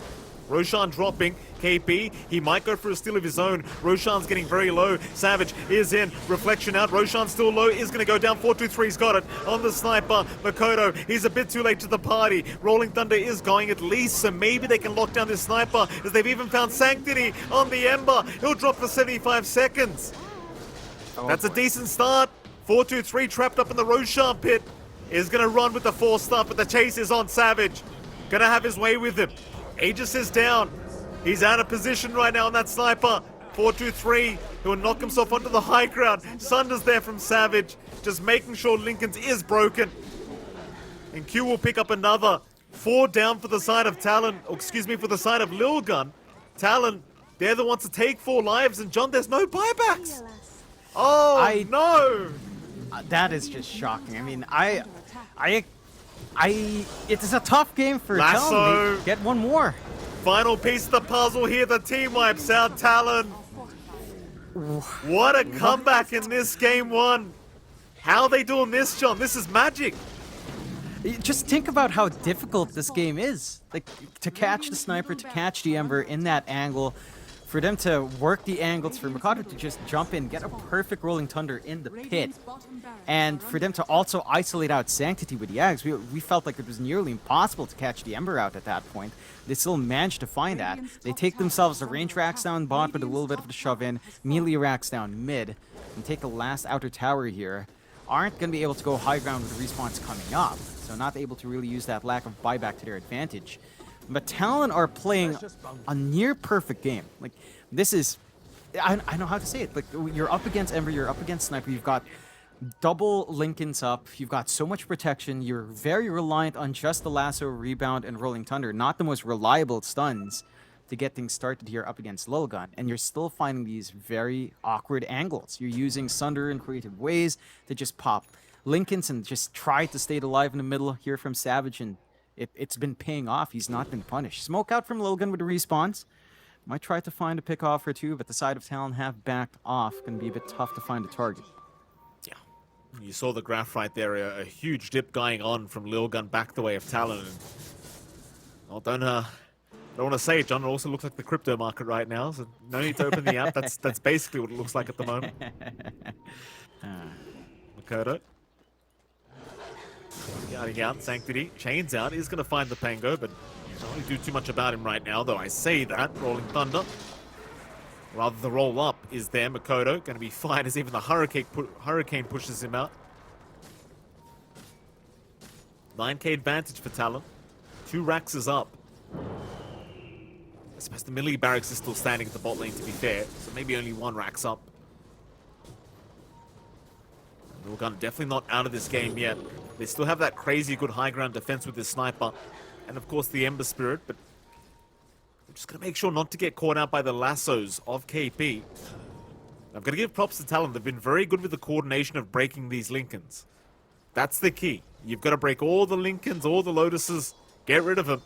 Roshan dropping. KP, he might go for a steal of his own. Roshan's getting very low. Savage is in. Reflection out. Roshan still low. Is going to go down. 4-2-3's got it on the sniper. Makoto, he's a bit too late to the party. Rolling Thunder is going at least, so maybe they can lock down this sniper, as they've even found Sanctity on the Ember. He'll drop for 75 seconds. That's a decent start. 4-2-3 trapped up in the Roshan pit. Is going to run with the 4 stuff, but the chase is on Savage. Going to have his way with him. Aegis is down. He's out of position right now on that sniper. 4-2-3. He'll knock himself onto the high ground. Sunder's there from Savage, just making sure Lincoln's is broken. And Q will pick up another. 4 down for the side of Talon, or excuse me, for the side of Lilgun. Talon, they're the ones to take 4 lives, and John, there's no buybacks. Oh, no! That is just shocking. I mean, it is a tough game for Lasso. Talon. They get one more. Final piece of the puzzle here. The team wipes out Talon. What a comeback in this game 1. How are they doing this, John? This is magic. Just think about how difficult this game is. Like, to catch the sniper, to catch the Ember in that angle, for them to work the angles, for Makoto to just jump in, get a perfect Rolling Thunder in the pit, and for them to also isolate out Sanctity with the Ags. We felt like it was nearly impossible to catch the Ember out at that point. They still managed to find that. They take themselves the range racks down bot with a little bit of the shove in, melee racks down mid, and take the last outer tower here. Aren't going to be able to go high ground with the respawns coming up, so not able to really use that lack of buyback to their advantage. But Talon are playing a near perfect game. Like, this is, I know how to say it. Like, you're up against Ember, you're up against Sniper, you've got double Lincolns up, you've got so much protection, you're very reliant on just the Lasso, Rebound, and Rolling Thunder, not the most reliable stuns to get things started here up against Lilgun. And you're still finding these very awkward angles. You're using Sunder in creative ways to just pop Lincolns and just try to stay alive in the middle here from Savage, and it's been paying off. He's not been punished. Smoke out from Lilgun with the respawns. Might try to find a pick off or two, but the side of Talon have backed off. Gonna be a bit tough to find a target. Yeah. You saw the graph right there, a huge dip going on from Lilgun back the way of Talon. And, well, don't want to say it, John. It also looks like the crypto market right now, so no need to open the app. That's basically what it looks like at the moment. Makoto. Guarding out, Sanctity. Chains out. He's going to find the Pango, but don't really do too much about him right now, though I say that. Rolling Thunder. Rather, the roll up is there. Makoto going to be fine as even the Hurricane pushes him out. 9k advantage for Talon. 2 racks is up. I suppose the melee barracks is still standing at the bot lane, to be fair, so maybe only 1 rack's up. Lilgun definitely not out of this game yet. They still have that crazy good high ground defense with this sniper, and of course the Ember Spirit, but I'm just going to make sure not to get caught out by the lassos of KP. I'm going to give props to Talon. They've been very good with the coordination of breaking these Lincolns. That's the key. You've got to break all the Lincolns, all the Lotuses, get rid of them.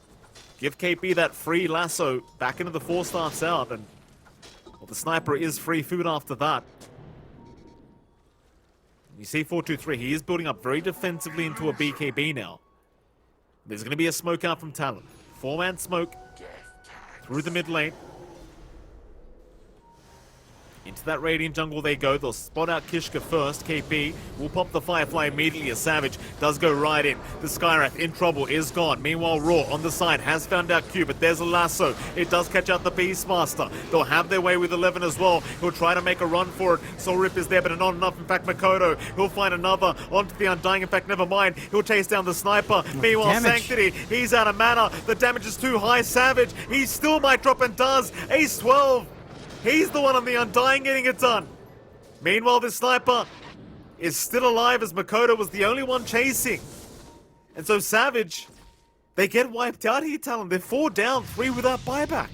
Give KP that free lasso back into the 4 staffs out, and The sniper is free food after that. You see 4-2-3, he is building up very defensively into a BKB now. There's going to be a smoke out from Talon. 4-man smoke through the mid lane. Into that Radiant jungle they go. They'll spot out Kishka first. KP will pop the Firefly immediately as Savage does go right in. The Skywrath in trouble is gone. Meanwhile, Raw on the side has found out Q, but there's a lasso. It does catch out the Beastmaster. They'll have their way with 11 as well. He'll try to make a run for it. Soul Rip is there, but not enough. In fact, Makoto, he'll find another onto the Undying. In fact, never mind. He'll chase down the Sniper. Meanwhile, damage. Sanctity, he's out of mana. The damage is too high. Savage, he still might drop and does. Ace 12. He's the one on the Undying getting it done. Meanwhile, this Sniper is still alive as Makoto was the only one chasing. And so Savage, they get wiped out here, Talon. They're 4 down, 3 without buyback.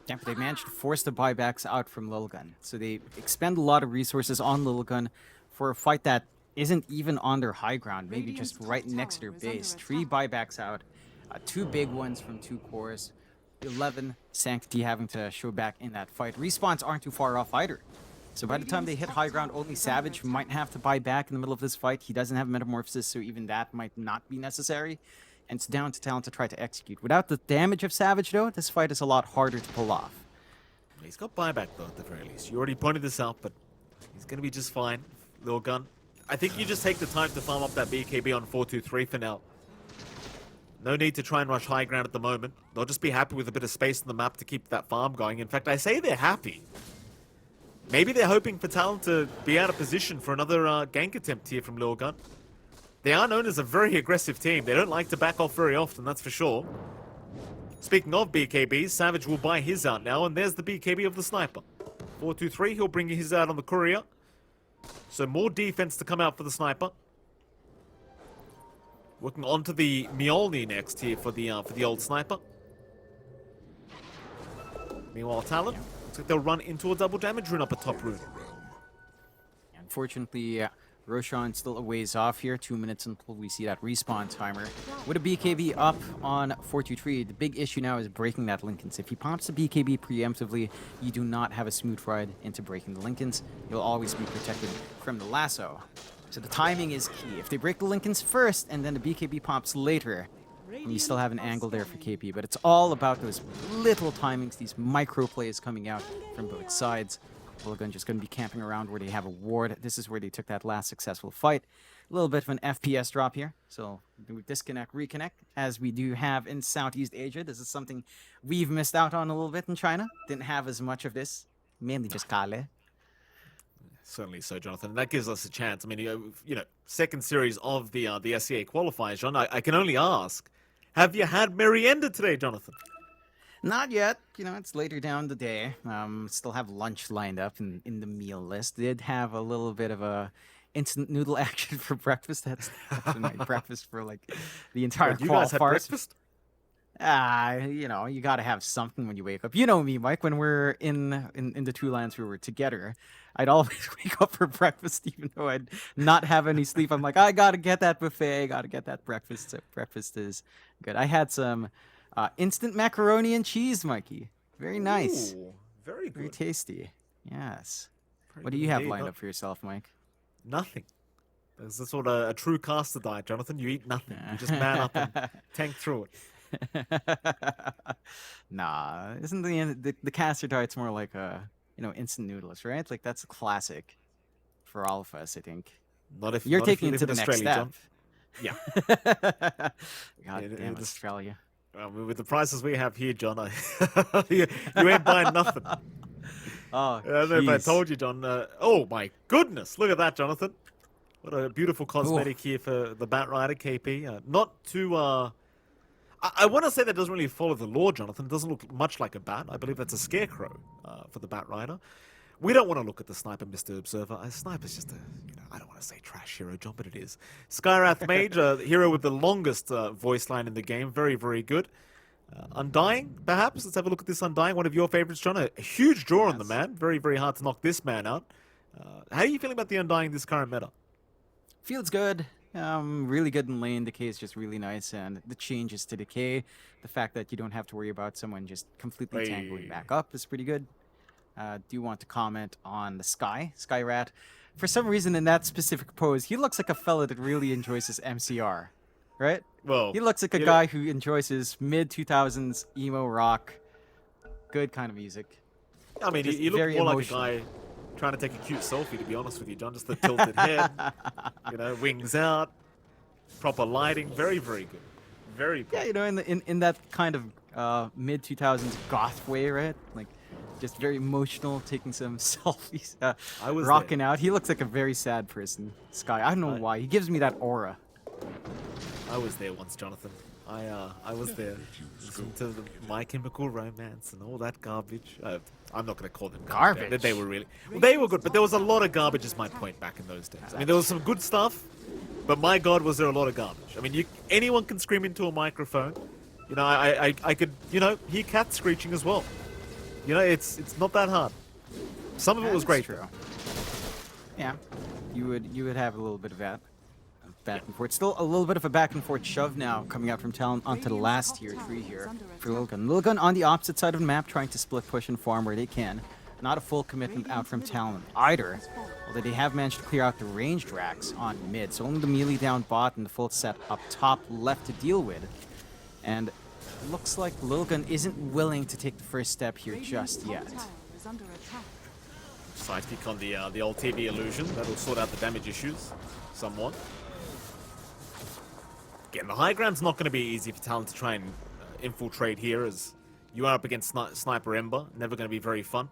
Yeah, but they managed to force the buybacks out from Lilgun. So they expend a lot of resources on Lilgun for a fight that isn't even on their high ground, maybe just right next to their base. 3 buybacks out, 2 big ones from 2 cores. 11 Sanctity having to show back in that fight. Respawns aren't too far off either. So by the time they hit high ground, only Savage might have to buy back in the middle of this fight. He doesn't have Metamorphosis, so even that might not be necessary. And it's down to Talon to try to execute. Without the damage of Savage, though, this fight is a lot harder to pull off. He's got buyback, though, at the very least. You already pointed this out, but he's going to be just fine. Lilgun. I think you just take the time to farm up that BKB on 4-2-3 for now. No need to try and rush high ground at the moment. They'll just be happy with a bit of space on the map to keep that farm going. In fact, I say they're happy. Maybe they're hoping for Talon to be out of position for another gank attempt here from Lilgun. They are known as a very aggressive team. They don't like to back off very often, that's for sure. Speaking of BKBs, Savage will buy his out now, and there's the BKB of the Sniper. 4-2-3, he'll bring his out on the Courier. So more defense to come out for the Sniper. Working onto the Mjolnir next here for the old Sniper. Meanwhile, Talon, looks like they'll run into a double damage rune up at top rune. Unfortunately, Roshan's still a ways off here. 2 minutes until we see that respawn timer. With a BKB up on 4-2-3, the big issue now is breaking that Linken's. If he pops the BKB preemptively, you do not have a smooth ride into breaking the Linken's. You'll always be protected from the lasso. So the timing is key. If they break the Linken's first and then the BKB pops later, you still have an angle there for KP. But it's all about those little timings, these micro plays coming out from both sides. Lilgun just going to be camping around where they have a ward. This is where they took that last successful fight. A little bit of an FPS drop here. So we disconnect, reconnect, as we do have in Southeast Asia. This is something we've missed out on a little bit in China. Didn't have as much of this. Mainly just Kale. Certainly so, Jonathan. That gives us a chance. I mean, you know, second series of the SCA qualifiers, John. I can only ask, have you had merienda today, Jonathan? Not yet. You know, it's later down the day. Still have lunch lined up in the meal list. Did have a little bit of a instant noodle action for breakfast. That's actually my breakfast for like the entire Wait, you guys had qualifiers. breakfast? You know, you gotta have something when you wake up. You know me, Mike. When we're in the 2 lands we were together, I'd always wake up for breakfast, even though I'd not have any sleep. I'm like, I gotta get that buffet. Gotta get that breakfast. So breakfast is good. I had some instant macaroni and cheese, Mikey. Very nice. Ooh, very good. Very tasty. Yes. Very What do good you have indeed. lined up for yourself, Mike? Nothing. That's what a true caster diet, Jonathan. You eat nothing. You just man up and tank through it. Nah, isn't the caster diet's more like a instant noodles, right? Like that's a classic for all of us, I think. Not if You're not if taking you it to live the in next Australia, step. John. Yeah. God It damn is- Australia. With the prices we have here, John, you ain't buying nothing. Oh, I don't know if I jeez. told you, John. Oh my goodness! Look at that, Jonathan. What a beautiful cosmetic here for the Bat Rider KP. Not too. I want to say that doesn't really follow the law, Jonathan. It doesn't look much like a bat. I believe that's a scarecrow for the Bat Rider. We don't want to look at the sniper, Mr. Observer. A sniper's just a, I don't want to say trash hero, John, but it is. Skywrath Mage, hero with the longest voice line in the game. Very, very good. Undying, perhaps? Let's have a look at this Undying. One of your favorites, John. A huge draw on the man. Very, very hard to knock this man out. How are you feeling about the Undying this current meta? Feels good. Really good in lane. Decay is just really nice, and the changes to Decay, the fact that you don't have to worry about someone just completely Hey. tangling back up is pretty good. do want to comment on the Sky Rat. For some reason, in that specific pose, he looks like a fella that really enjoys his MCR, right? Well, He looks like a you know- guy who enjoys his mid 2000s emo rock, good kind of music. I mean, Just you look very more emotional. like a guy trying to take a cute selfie, to be honest with you, John. Just the tilted head, wings out, proper lighting. Very, very good. Very Yeah, good. in that kind of mid 2000s goth way, right? Like, just very emotional, taking some selfies, I was rocking out. He looks like a very sad person, Sky. I don't know I- why. He gives me that aura. I was there once, Jonathan. I was there. Listening to the My Chemical Romance and all that garbage. I'm not going to call them Garbage? They were really... Well, they were good, but there was a lot of garbage is my point back in those days. I mean, there was some good stuff, but my God, was there a lot of garbage. I mean, anyone can scream into a microphone. I could, hear cats screeching as well. It's not that hard. Some of it was great. True. Yeah, you would have a little bit of that. Back and forth. Still a little bit of a back and forth shove now coming out from Talon onto the last tier 3 here for Lilgun. Lilgun on the opposite side of the map trying to split push and farm where they can. Not a full commitment out from Talon either, although they have managed to clear out the ranged racks on mid, so only the melee down bot and the full set up top left to deal with. And it looks like Lilgun isn't willing to take the first step here just yet. Sidekick on the old TV illusion. That'll sort out the damage issues somewhat. Again, the high ground's not going to be easy for Talon to try and infiltrate here, as you are up against Sniper Ember. Never going to be very fun.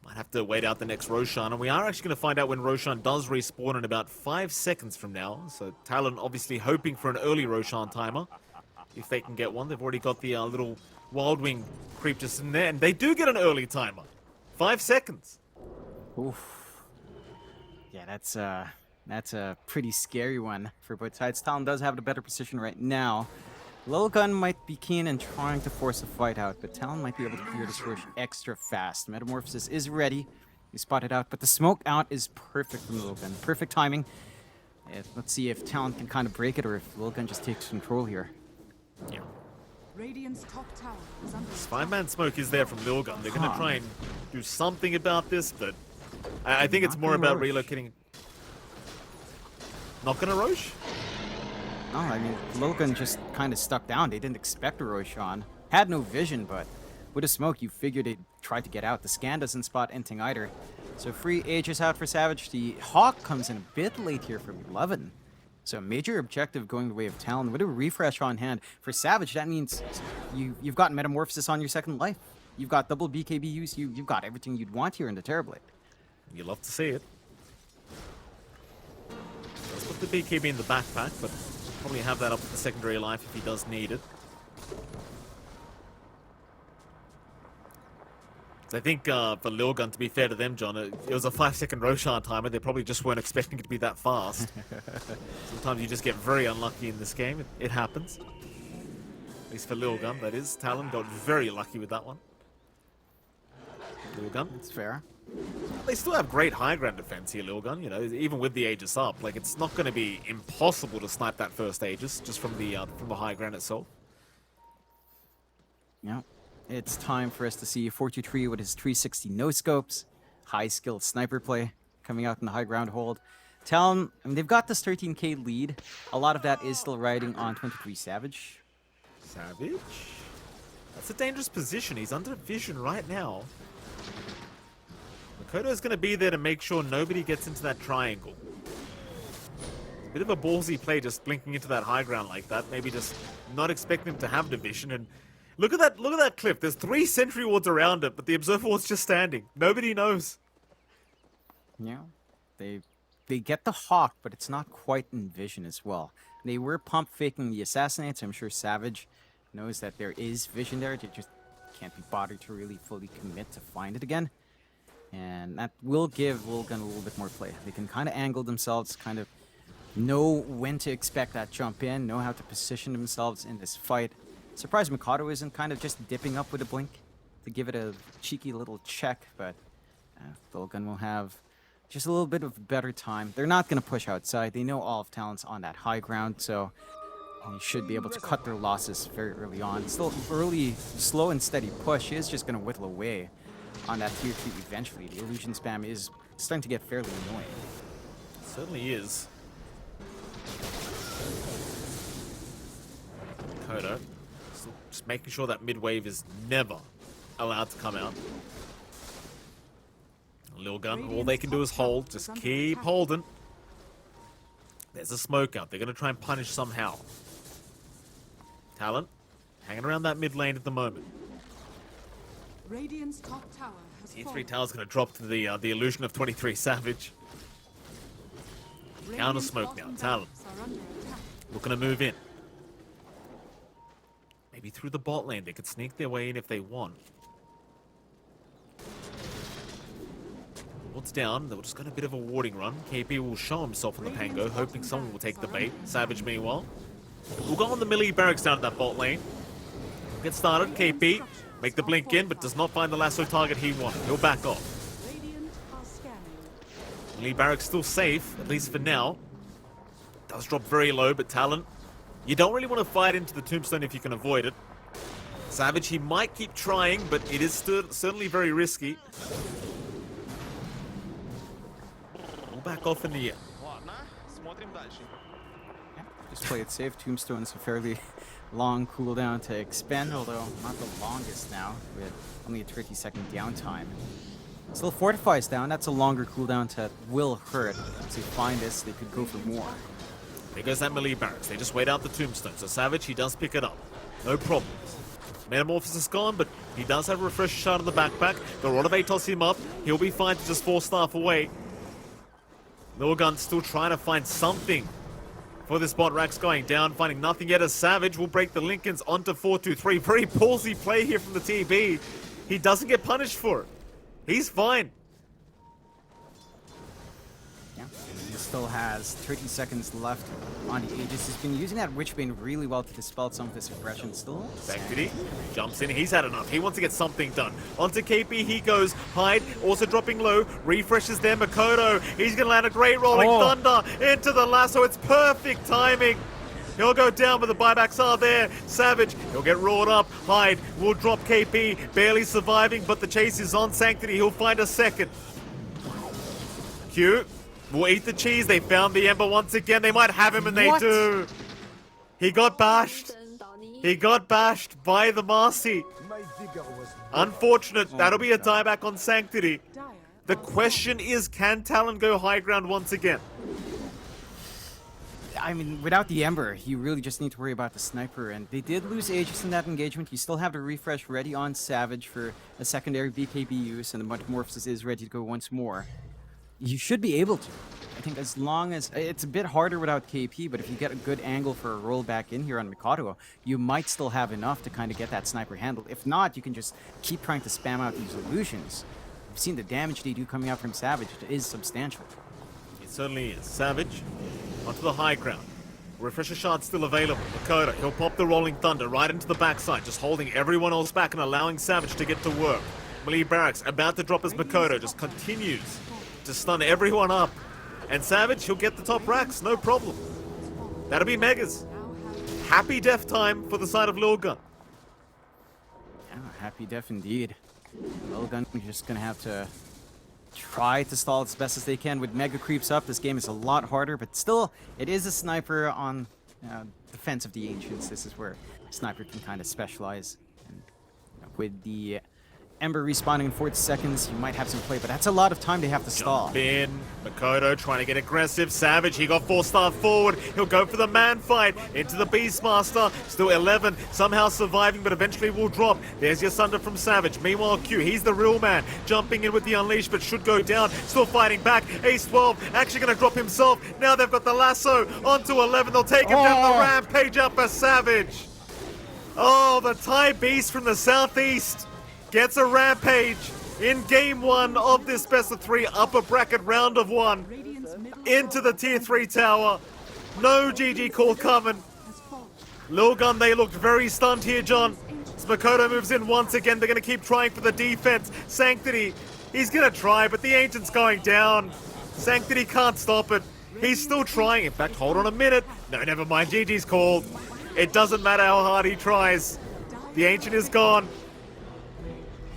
Might have to wait out the next Roshan, and we are actually going to find out when Roshan does respawn in about 5 seconds from now. So Talon obviously hoping for an early Roshan timer, if they can get one. They've already got the little Wild Wing creep just in there, and they do get an early timer. 5 seconds. Oof. Yeah, that's a pretty scary one for both sides. Talon does have the better position right now. Lilgun might be keen in trying to force a fight out, but Talon might be able to clear this rush extra fast. Metamorphosis is ready. He spotted out, but the smoke out is perfect from Lilgun. Perfect timing. Let's see if Talon can kind of break it or if Lilgun just takes control here. Yeah. Radiant's top tower is under This 5-man smoke is there from Lilgun. They're going to try and do something about this, but I think it's Not more gonna about Roche. relocating. Not going to Roche? No, I mean, Lilgun just kind of stuck down. They didn't expect a Roshan. Had no vision, but with a smoke, you figured they'd try to get out. The scan doesn't spot anything either. So free Aegis out for Savage. The Hawk comes in a bit late here from 11. So major objective going the way of Talon. With a refresh on hand. For Savage, that means you've got Metamorphosis on your second life. You've got double BKB use. You've got everything you'd want here in the Terrorblade. You love to see it. Let's put the BKB in the backpack, but probably have that up at the secondary life if he does need it. I think for Lilgun, to be fair to them, John, it was a 5-second Roshan timer. They probably just weren't expecting it to be that fast. Sometimes you just get very unlucky in this game. It happens. At least for Lilgun, that is. Talon got very lucky with that one. Lilgun. It's fair. They still have great high ground defense here, Lilgun. Even with the Aegis up, like it's not going to be impossible to snipe that first Aegis just from the high ground itself. Yeah. It's time for us to see 423 with his 360 no scopes, high skilled sniper play coming out in the high ground hold. Talon, I mean, they've got this 13k lead. A lot of that is still riding on 23 Savage. Savage? That's a dangerous position. He's under vision right now. Makoto is going to be there to make sure nobody gets into that triangle. Bit of a ballsy play just blinking into that high ground like that. Maybe just not expecting him to have the vision. And look at that cliff. There's 3 sentry wards around it, but the observer ward's just standing. Nobody knows. Yeah. They get the Hawk, but it's not quite in vision as well. They were pump faking the assassinates. I'm sure Savage knows that there is vision there. They just can't be bothered to really fully commit to find it again. And that will give Lilgun a little bit more play. They can kind of angle themselves, kind of know when to expect that jump in, know how to position themselves in this fight. Surprised Mikado isn't kind of just dipping up with a blink to give it a cheeky little check, but Lilgun will have just a little bit of better time. They're not going to push outside. They know all of Talon's on that high ground, so they should be able to cut their losses very early on. Still early, slow and steady push is just going to whittle away on that tier 3 eventually. The illusion spam is starting to get fairly annoying. Certainly is. Kodo, still just making sure that mid wave is never allowed to come out. Lilgun, all they can do is hold. Just keep holding. There's a smoke out. They're going to try and punish somehow. Talon, hanging around that mid lane at the moment. Radiant's top tower has Tier 3 fallen. tower's going to drop to the illusion of 23 Savage. Counter Radiant's smoke now. bottom Talon barracks are under attack. looking to move in. Maybe through the bot lane. They could sneak their way in if they want. What's down? They were just got a bit of a warding run. KP will show himself on the Pango, hoping someone will take the bait. Savage, meanwhile, will go on the melee barracks down at that bot lane. Get started. KP make the blink in, but does not find the lasso target he wanted. He'll back off. Radiant are scanning. Melee barracks still safe, at least for now. Does drop very low, but Talon, you don't really want to fight into the tombstone if you can avoid it. Savage, he might keep trying, but it is certainly very risky. We'll back off in the air. Just play it safe. Tombstone's a fairly long cooldown to expend, although not the longest now, with only a 30-second downtime. Still fortifies down. That's a longer cooldown that will hurt. Once they find this, they could go for more. There goes that melee barracks. They just wait out the tombstone. So Savage, he does pick it up. No problems. Metamorphosis gone, but he does have a refresher shard in the backpack. The Rod of Eight toss him up. He'll be fine to just 4 staff away. Lilgun still trying to find something for this bot. Rax going down, finding nothing yet as Savage will break the Lincolns onto 4-2-3. Very ballsy play here from the TB. He doesn't get punished for it. He's fine. Yeah, he still has 30 seconds left on the Aegis. He's been using that Witchbane really well to dispel some of this aggression still. Sanctity jumps in. He's had enough. He wants to get something done. Onto KP he goes. Hyde also dropping low. Refreshes there. Makoto. He's going to land a great rolling thunder into the lasso. It's perfect timing. He'll go down, but the buybacks are there. Savage, he'll get roared up. Hyde will drop KP. Barely surviving, but the chase is on. Sanctity, he'll find a second. Q will eat the cheese. They found the Ember once again. They might have him, and they What? do. He got bashed. He got bashed by the Marcy. Unfortunate. That'll be a dieback on Sanctity. Dire The question is, can Talon go high ground once again? I mean, without the Ember, you really just need to worry about the sniper, and they did lose Aegis in that engagement. You still have the refresh ready on Savage for a secondary BKB use, and the Metamorphosis is ready to go once more. You should be able to. I think as long as... It's a bit harder without KP, but if you get a good angle for a roll back in here on Mikado, you might still have enough to kind of get that sniper handled. If not, you can just keep trying to spam out these illusions. You've seen the damage they do coming out from Savage. It is substantial. It certainly is. Savage onto the high ground. Refresher shard still available. Makoto, he'll pop the rolling thunder right into the backside, just holding everyone else back and allowing Savage to get to work. Melee Barracks about to drop as Makoto just continues to stun everyone up. And Savage, he'll get the top racks, no problem. That'll be Megas. Happy death time for the side of Lilgun. Yeah, happy death indeed. Lilgun just gonna have to try to stall as best as they can with Mega creeps up. This game is a lot harder, but still, it is a sniper on Defense of the Ancients. This is where sniper can kind of specialize. And with the Ember respawning in 40 seconds, you might have some play, but that's a lot of time they have to stall. Jump in. Makoto trying to get aggressive. Savage, he got 4-star forward. He'll go for the man fight into the Beastmaster. Still 11, somehow surviving, but eventually will drop. There's your Sunder from Savage. Meanwhile, Q, he's the real man. Jumping in with the Unleash, but should go down. Still fighting back. Ace 12, actually going to drop himself. Now they've got the lasso onto 11. They'll take him down the rampage up for Savage. Oh, the Thai Beast from the southeast gets a rampage in game 1 of this best of 3 upper bracket round of 1 Radiant's middle into the tier 3 tower. No GG call coming. has fallen. Lilgun, they looked very stunned here, John. As Makoto moves in once again, they're going to keep trying for the defense. Sanctity, he's going to try, but the Ancient's going down. Sanctity can't stop it. He's still trying. In fact, hold on a minute. No, never mind. GG's called. It doesn't matter how hard he tries. The Ancient is gone.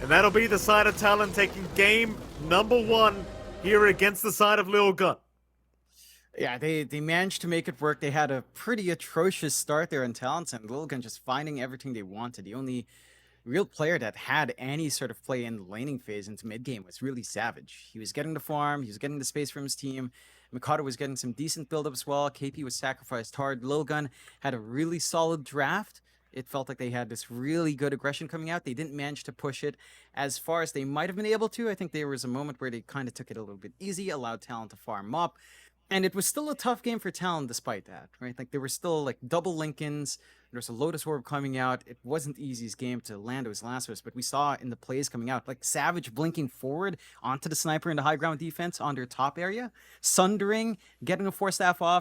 And that'll be the side of Talon taking game number 1 here against the side of Lilgun. Yeah, they managed to make it work. They had a pretty atrocious start there in Talents, and Lilgun just finding everything they wanted. The only real player that had any sort of play in the laning phase into mid game was really Savage. He was getting the farm, he was getting the space from his team. Mikado was getting some decent build up as well. KP was sacrificed hard. Lilgun had a really solid draft. It felt like they had this really good aggression coming out. They didn't manage to push it as far as they might have been able to. I think there was a moment where they kind of took it a little bit easy, allowed Talon to farm up. And it was still a tough game for Talon despite that, right? Like there were still like double Lincolns. There was a Lotus Orb coming out. It wasn't Easy's game to land those lassos, but we saw in the plays coming out, like Savage blinking forward onto the sniper in the high ground defense on their top area, sundering, getting a 4-staff off,